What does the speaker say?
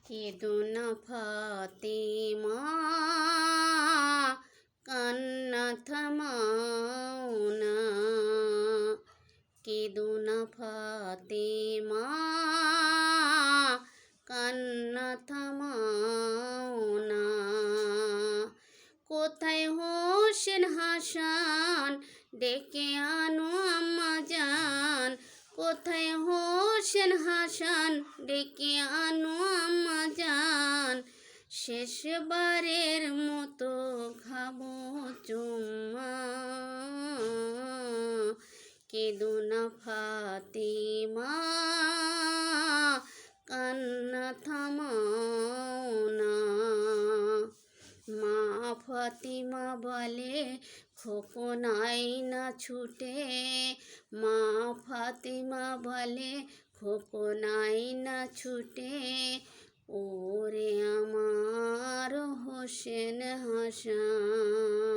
কেঁদো না ফাতেমা, কান্না থামাও না। কেঁদো না ফাতেমা, কান্না থামাও না। কোথায় হোসেন হাসান, ডেকে আনো আম্মা জান। কোথায় হোসেন হাসান, ডেকে আনো আম্মা জান। শেষবারের মতো খাবো চুম্মা। কেঁদো না ফাতেমা, কান্না থামাও না। মা ফাতিমা বলে খোকন আয়না ছুটে। মা ফাতিমা বলে খোকন আয়না ছুটে। ওরে আমার হোসেন হাসান।